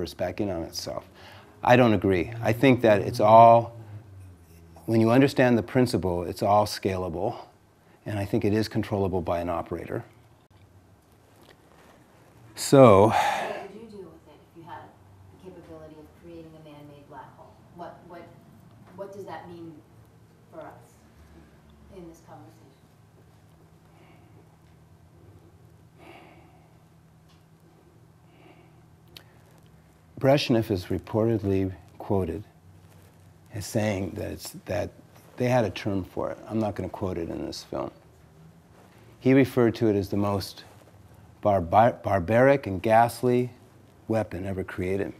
reverse back in on itself. I don't agree. I think that it's all, when you understand the principle, it's all scalable, and I think it is controllable by an operator. So, what would you do with it if you had the capability of creating a man-made black hole? What does that mean for us in this conversation? Brezhnev is reportedly quoted as saying that they had a term for it. I'm not going to quote it in this film. He referred to it as the most barbaric and ghastly weapon ever created.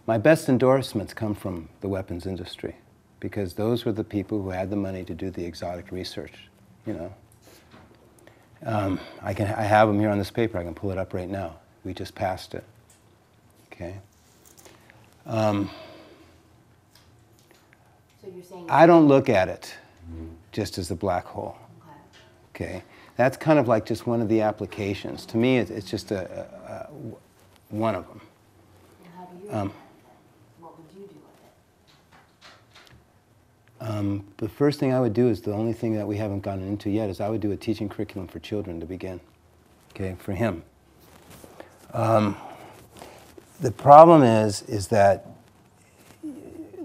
My best endorsements come from the weapons industry, because those were the people who had the money to do the exotic research, you know. I have them here on this paper. I can pull it up right now. We just passed it. Okay. So you're saying I don't look at it just as a black hole. Okay. That's kind of like just one of the applications. To me, it's just one of them. How do you do with it? What would you do with it? The first thing I would do is the only thing that we haven't gotten into yet is I would do a teaching curriculum for children to begin. Okay, for him. The problem is that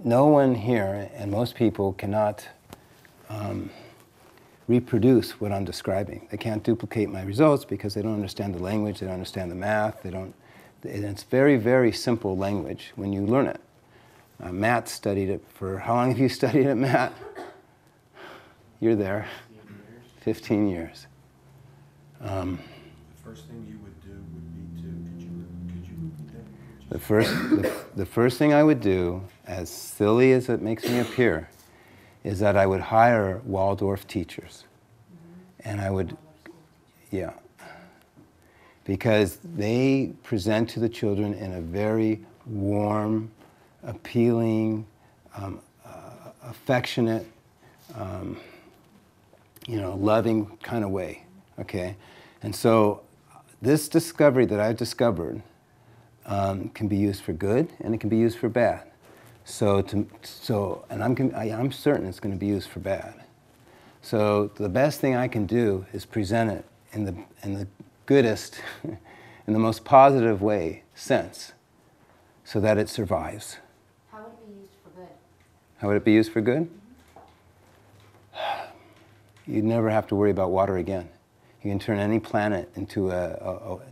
no one here, and most people, cannot reproduce what I'm describing. They can't duplicate my results because they don't understand the language, they don't understand the math, and it's very, very simple language when you learn it. Matt studied it for, how long have you studied it, Matt? You're there. 15 years. The first thing you would do would be to, could you repeat that? The first thing I would do, as silly as it makes me appear, is that I would hire Waldorf teachers. And I would, yeah, because they present to the children in a very warm, appealing, affectionate, loving kind of way, okay? And so this discovery that I've discovered can be used for good and it can be used for bad. And I'm certain it's going to be used for bad. So the best thing I can do is present it in the goodest, in the most positive sense, so that it survives. How would it be used for good? How would it be used for good? You'd never have to worry about water again. You can turn any planet into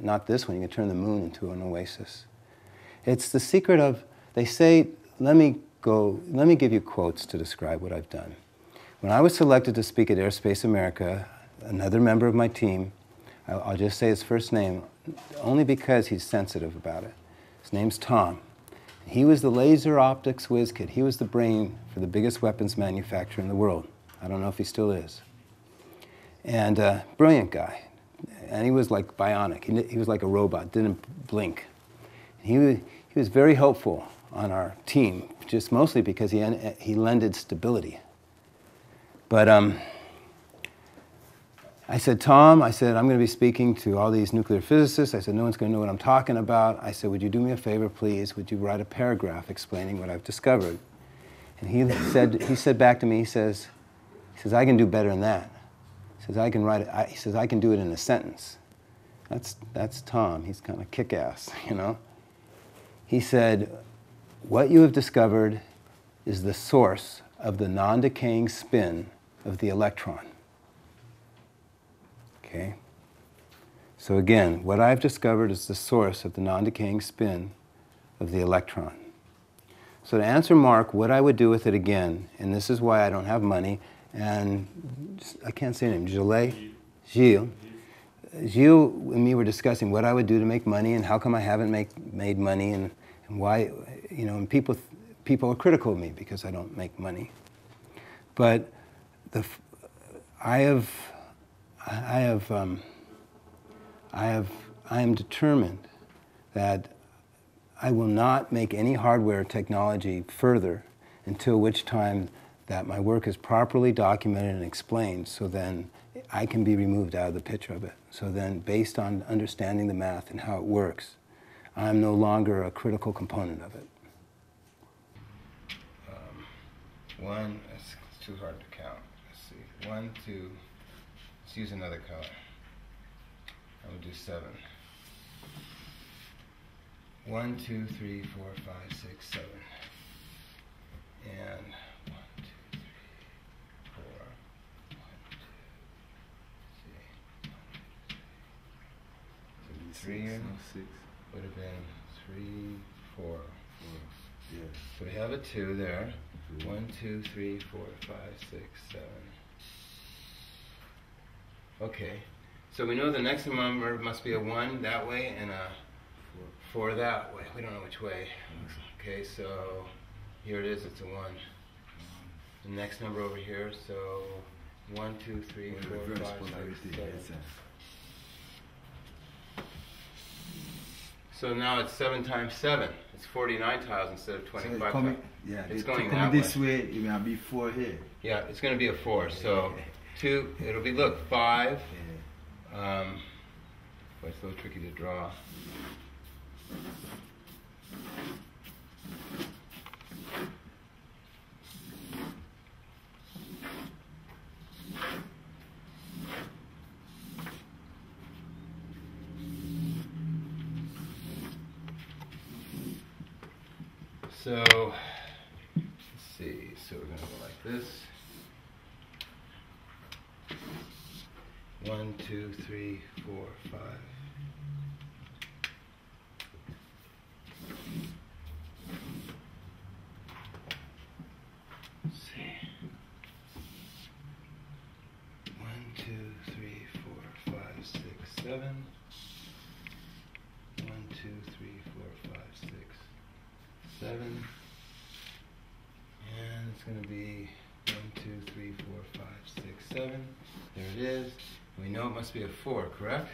not this one, you can turn the moon into an oasis. It's the secret of, they say, let me give you quotes to describe what I've done. When I was selected to speak at Airspace America, another member of my team, I'll just say his first name, only because he's sensitive about it. His name's Tom. He was the laser optics whiz kid. He was the brain for the biggest weapons manufacturer in the world. I don't know if he still is. And brilliant guy. And he was like bionic. He was like a robot, didn't blink. He was very helpful on our team, just mostly because he lended stability. But I said, Tom, I'm going to be speaking to all these nuclear physicists. I said, no one's going to know what I'm talking about. I said, would you do me a favor, please? Would you write a paragraph explaining what I've discovered? And he said back to me, he says, I can do better than that. He says, I can write it. He says, I can do it in a sentence. That's Tom. He's kind of kick-ass, you know. He said, what you have discovered is the source of the non-decaying spin of the electron. Okay? So again, what I've discovered is the source of the non-decaying spin of the electron. So to answer Mark, what I would do with it again, and this is why I don't have money, and I can't say her name, Gilles and me were discussing what I would do to make money and how come I haven't made money and why, and people are critical of me because I don't make money. But I am determined that I will not make any hardware technology further until which time that my work is properly documented and explained, so then I can be removed out of the picture of it. So then, based on understanding the math and how it works, I'm no longer a critical component of it. One, it's too hard to count. Let's see. 1, 2, let's use another color. I'm going to do 7. 1, 2, 3, 4, 5, 6, 7. And 1, 2, 3, 4. 1, 2, see. 3 here would have been 3, 4. Yeah. So we have a 2 there. 1, 2, 3, 4, 5, 6, 7. Okay. So we know the next number must be a 1 that way and a 4 that way. We don't know which way. Okay, so here it is, it's a 1. The next number over here, so 1, 2, 3, 4, 5, 6, 7. So now it's 7 times 7. It's 49 tiles instead of 25 tiles. Yeah, it's it's going coming that this way. way. It will be 4 here. Yeah, it's going to be a 4. So 2, it'll be, look, 5. Yeah. But it's a little tricky to draw. So, let's see, so we're going to go like this. 1, 2, 3, 4, 5. Let's see. 1, 2, 3, 4, 5, 6, 7. 1, 2, 3, 4, 5, 6, 7. And it's going to be 1, 2, 3, 4, 5, 6, 7. There it is. We know it must be a 4, correct?